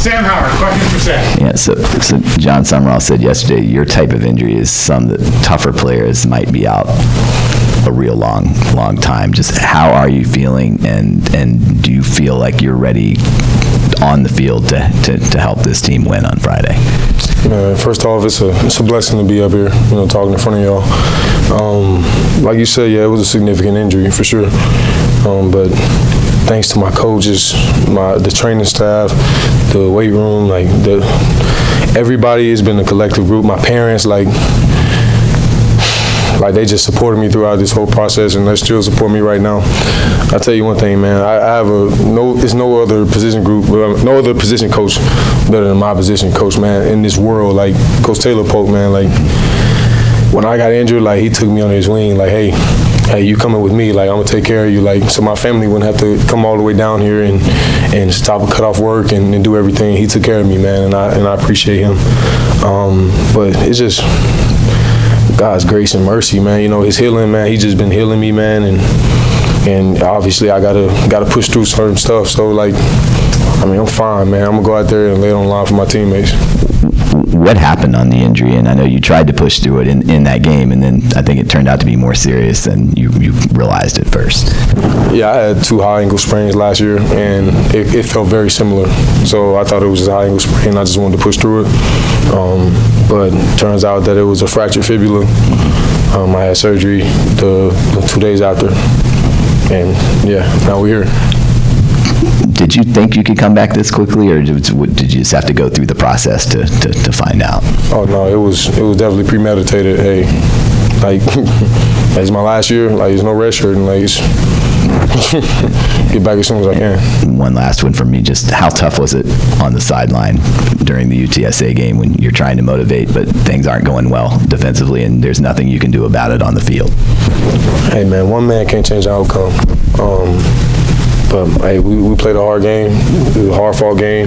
Sam Howard, questions for Sam. Yeah, so John Summerall said yesterday your type of injury is some that tougher players might be out a real long time. Just how are you feeling, and do you feel like you're ready on the field to help this team win on Friday? First off, it's a blessing to be up here, talking in front of y'all. Like you said, yeah, it was a significant injury for sure. But thanks to my coaches, the training staff, the weight room, everybody has been a collective group. My parents, they just supported me throughout this whole process, and they still support me right now. I'll tell you one thing, man. I have there's no other position group, no other position coach better than my position coach, man, in this world. Like Coach Taylor Polk, man. When I got injured, he took me under his wing. Hey, you coming with me? I'm gonna take care of you. So my family wouldn't have to come all the way down here and stop and cut off work and do everything. He took care of me, man, and I appreciate him. But it's just God's grace and mercy, man. His healing, man. He's just been healing me, man, and obviously I gotta push through certain stuff. So I'm fine, man. I'm gonna go out there and lay it on the line for my teammates. What happened on the injury? And I know you tried to push through it in that game, and then I think it turned out to be more serious than you realized at first. Yeah, I had 2 high ankle sprains last year, and it felt very similar. So I thought it was a high ankle sprain. I just wanted to push through it. But it turns out that it was a fractured fibula. I had surgery the 2 days after. And yeah, now we're here. Did you think you could come back this quickly, or did you just have to go through the process to find out? Oh no, it was definitely premeditated. Hey, it's my last year. There's no red shirt, and get back as soon as I can. One last one from me. Just how tough was it on the sideline during the UTSA game when you're trying to motivate, but things aren't going well defensively, and there's nothing you can do about it on the field? Hey man, one man can't change the outcome. But hey, we played a hard game, it was a hard-fought game,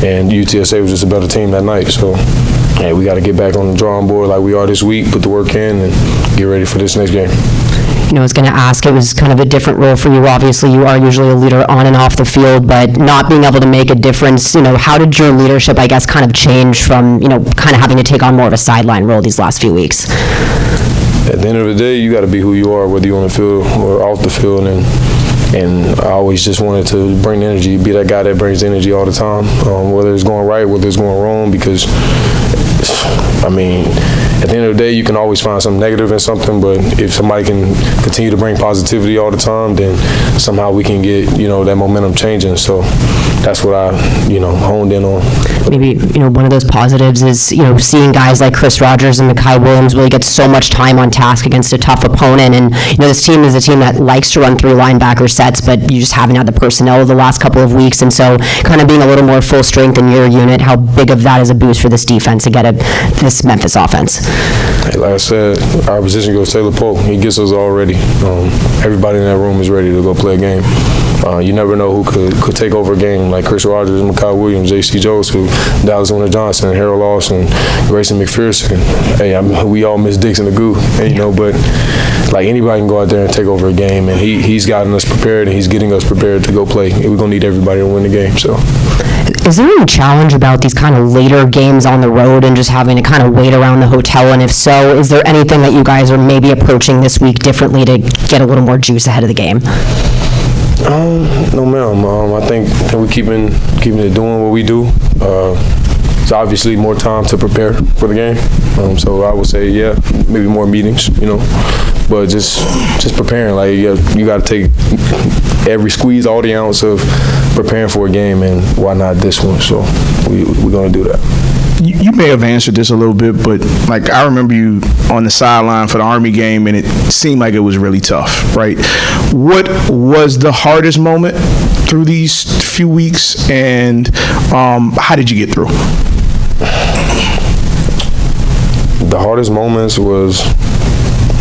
and UTSA was just a better team that night. So, hey, we got to get back on the drawing board like we are this week, put the work in, and get ready for this next game. I was going to ask, it was kind of a different role for you. Obviously, you are usually a leader on and off the field, but not being able to make a difference, how did your leadership, I guess, kind of change from, kind of having to take on more of a sideline role these last few weeks? At the end of the day, you got to be who you are, whether you're on the field or off the field, and I always just wanted to bring energy, be that guy that brings energy all the time, whether it's going right, whether it's going wrong, because, at the end of the day, you can always find something negative in something, but if somebody can continue to bring positivity all the time, then somehow we can get, that momentum changing. So that's what I, honed in on. Maybe, one of those positives is, seeing guys like Chris Rogers and Mekhi Williams really get so much time on task against a tough opponent. And, this team is a team that likes to run 3 linebacker sets, but you just haven't had the personnel the last couple of weeks. And so kind of being a little more full strength in your unit, how big of that is a boost for this defense to get this Memphis offense? Hey, like I said, our position goes Taylor Polk. He gets us all ready. Everybody in that room is ready to go play a game. You never know who could take over a game, like Chris Rogers, Mekhi Williams, J.C. Joseph, Dallas Johnson, Harold Lawson, Grayson McPherson. Hey, we all miss Dixon the Goo, but anybody can go out there and take over a game, and he's gotten us prepared, and he's getting us prepared to go play. We're gonna need everybody to win the game. So, is there any challenge about these kind of later games on the road and just having to kind of wait around the hotel? And if so, is there anything that you guys are maybe approaching this week differently to get a little more juice ahead of the game? No, ma'am. I think we're keeping it doing what we do. It's obviously more time to prepare for the game. So I would say, yeah, maybe more meetings, but just preparing. You got to take every squeeze, all the ounce of preparing for a game, and why not this one? So we're going to do that. You may have answered this a little bit, but I remember you on the sideline for the Army game, and it seemed like it was really tough, right? What was the hardest moment through these few weeks, and how did you get through? The hardest moments was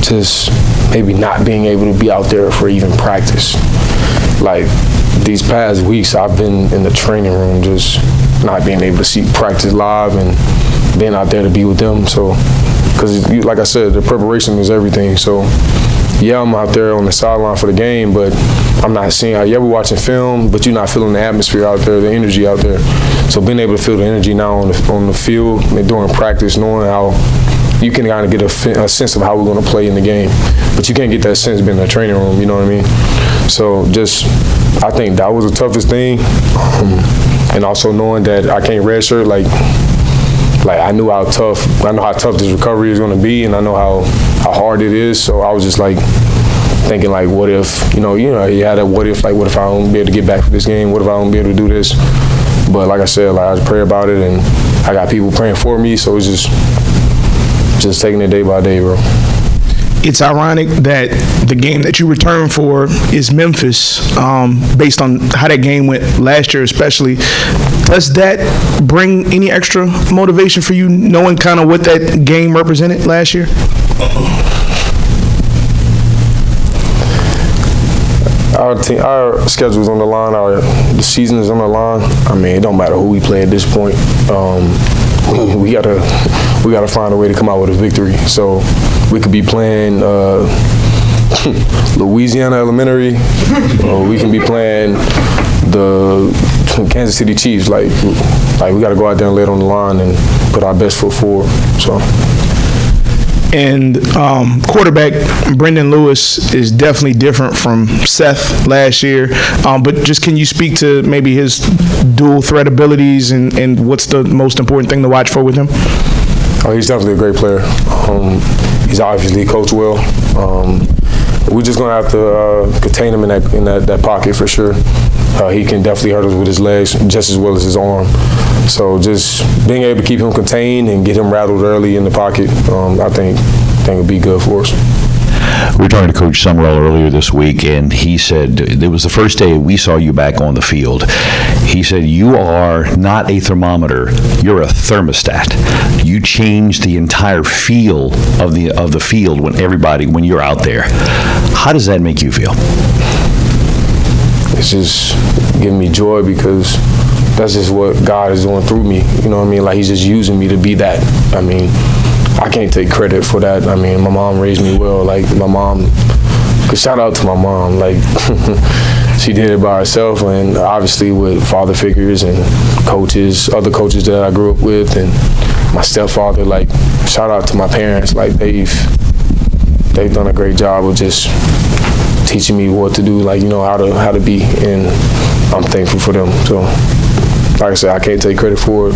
just maybe not being able to be out there for even practice. These past weeks, I've been in the training room just not being able to see practice live and being out there to be with them. So, because like I said, the preparation is everything. So, yeah, I'm out there on the sideline for the game, but I'm not seeing, yeah, we're watching film, but you're not feeling the atmosphere out there, the energy out there. So being able to feel the energy now on the field and during practice, knowing how you can kind of get a sense of how we're going to play in the game, but you can't get that sense being in the training room. You know what I mean? So I think that was the toughest thing, and also knowing that I can't redshirt, like I know how tough this recovery is going to be, and I know how hard it is. So I was just like thinking, like, what if, you had a what if, like, what if I don't be able to get back for this game? What if I don't be able to do this? But like I said, like, I just pray about it, and I got people praying for me. So it's just taking it day by day, bro. It's ironic that the game that you return for is Memphis, based on how that game went last year especially. Does that bring any extra motivation for you, knowing kind of what that game represented last year? Our schedule's on the line, the season is on the line. I mean, it don't matter who we play at this point. We gotta find a way to come out with a victory. So we could be playing Louisiana Elementary, or we can be playing the Kansas City Chiefs. Like we gotta go out there and lay it on the line and put our best foot forward. So. And quarterback Brendan Lewis is definitely different from Seth last year. But just can you speak to maybe his dual threat abilities and what's the most important thing to watch for with him? Oh, he's definitely a great player. He's obviously coached well. We're just gonna have to contain him in that pocket for sure. He can definitely hurt us with his legs just as well as his arm. So just being able to keep him contained and get him rattled early in the pocket, I think would be good for us. We were talking to Coach Summerall earlier this week, and he said it was the first day we saw you back on the field. He said you are not a thermometer; you're a thermostat. You change the entire feel of the field when you're out there. How does that make you feel? It's just giving me joy because that's just what God is doing through me. You know what I mean? Like, he's just using me to be that. I mean, I can't take credit for that. I mean, my mom raised me well. Like, my mom, shout out to my mom. Like, she did it by herself, and obviously with father figures and coaches, other coaches that I grew up with, and my stepfather. Like, shout out to my parents. Like, they've done a great job of just teaching me what to do, like, how to be, and I'm thankful for them. So, like I said, I can't take credit for it.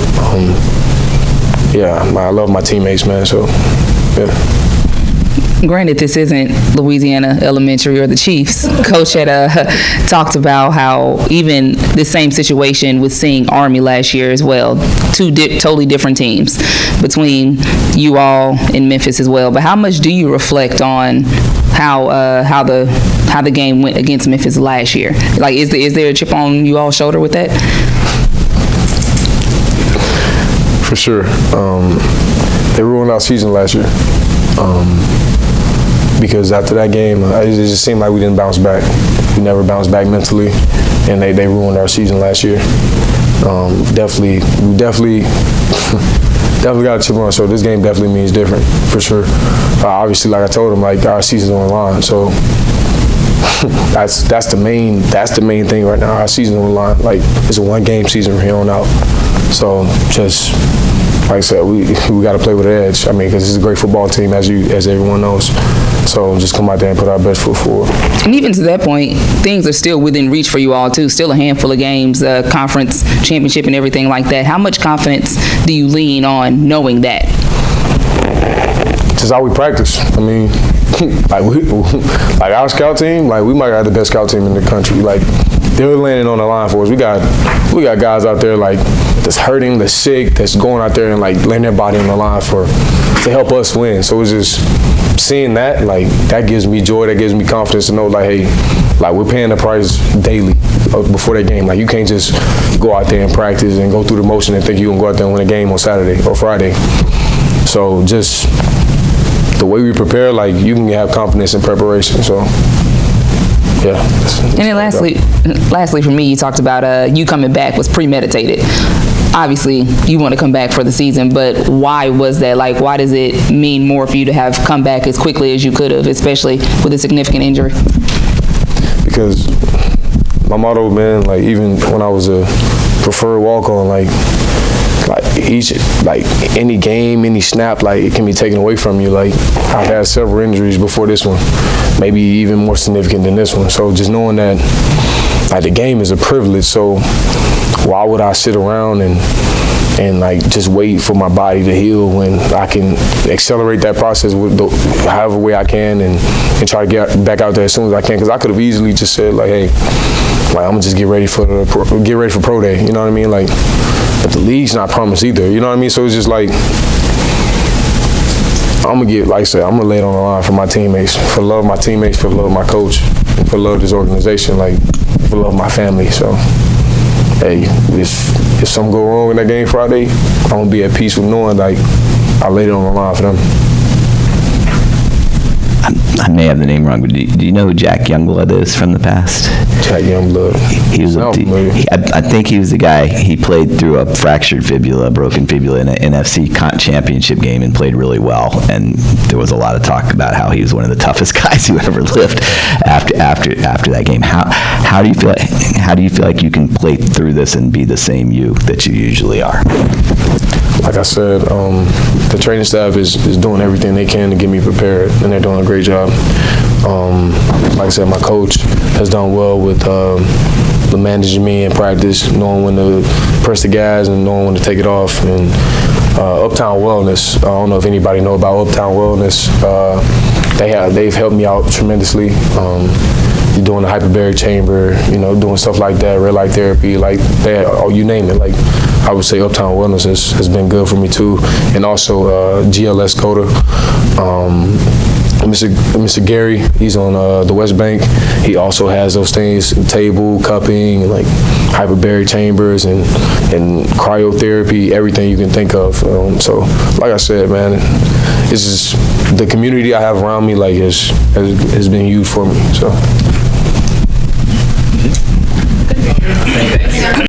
I love my teammates, man. So, yeah. Granted, this isn't Louisiana Elementary or the Chiefs. Coach had talked about how even the same situation with seeing Army last year as well. Two totally different teams between you all and Memphis as well. But how much do you reflect on how the game went against Memphis last year? Like, is there a chip on you all's shoulder with that? For sure. They ruined our season last year. Because after that game, it just seemed like we didn't bounce back. We never bounced back mentally, and they ruined our season last year. We definitely got a chip on our shoulder. This game definitely means different, for sure. Obviously, like I told them, like, our season's on the line, so that's the main thing right now. Our season's on the line. Like, it's a one-game season from here on out. So just, like I said, we got to play with an edge. I mean, because it's a great football team, as everyone knows. So just come out there and put our best foot forward. And even to that point, things are still within reach for you all too. Still a handful of games, conference championship and everything like that. How much confidence do you lean on knowing that? Just how we practice. I mean, like our scout team, like, we might have the best scout team in the country. Like, they're landing on the line for us. We got guys out there, like, that's hurting, that's sick, that's going out there and, like, laying their body on the line to help us win. So it's just seeing that, like, that gives me joy, that gives me confidence to know, like, hey, like, we're paying the price daily before that game. Like, you can't just go out there and practice and go through the motion and think you're gonna go out there and win a game on Saturday or Friday. So just the way we prepare, like, you can have confidence in preparation. So, yeah. And then lastly for me, you talked about you coming back was premeditated. Obviously, you want to come back for the season, but why was that? Like, why does it mean more for you to have come back as quickly as you could have, especially with a significant injury? Because my motto, man, like, even when I was a preferred walk-on. Like any game, any snap, like it can be taken away from you. Like I've had several injuries before this one, maybe even more significant than this one. So just knowing that, like, the game is a privilege. So why would I sit around and like just wait for my body to heal when I can accelerate that process with however way I can and try to get back out there as soon as I can? Because I could have easily just said like, hey, like I'm gonna just get ready for pro day. You know what I mean? Like, but the league's not promised either. You know what I mean? So it's just like I'm gonna get, like I said, I'm gonna lay it on the line for my teammates, for love of my teammates, for love of my coach, and for love of this organization, like for love of my family. So, hey, if something go wrong in that game Friday, I'm gonna be at peace with knowing like I laid it on the line for them. I may have the name wrong, but do you know who Jack Youngblood is from the past? Jack Youngblood. He was I think he was the guy. He played through a fractured fibula, broken fibula in an NFC championship game and played really well. And there was a lot of talk about how he was one of the toughest guys who ever lived after that game. How do you feel? How do you feel like you can play through this and be the same you that you usually are? Like I said, the training staff is doing everything they can to get me prepared, and they're doing a great job. Like I said, my coach has done well with managing me in practice, knowing when to press the gas and knowing when to take it off. And Uptown Wellness, I don't know if anybody know about Uptown Wellness. They've helped me out tremendously. You're doing the hyperbaric chamber, doing stuff like that, red light therapy, like that, you name it. Like I would say Uptown Wellness has been good for me too. And also GLS Coda. Mr. Gary, he's on the West Bank. He also has those things, table, cupping, like hyperbaric chambers and cryotherapy, everything you can think of. So like I said, man, it's just the community I have around me, like has been huge for me. So.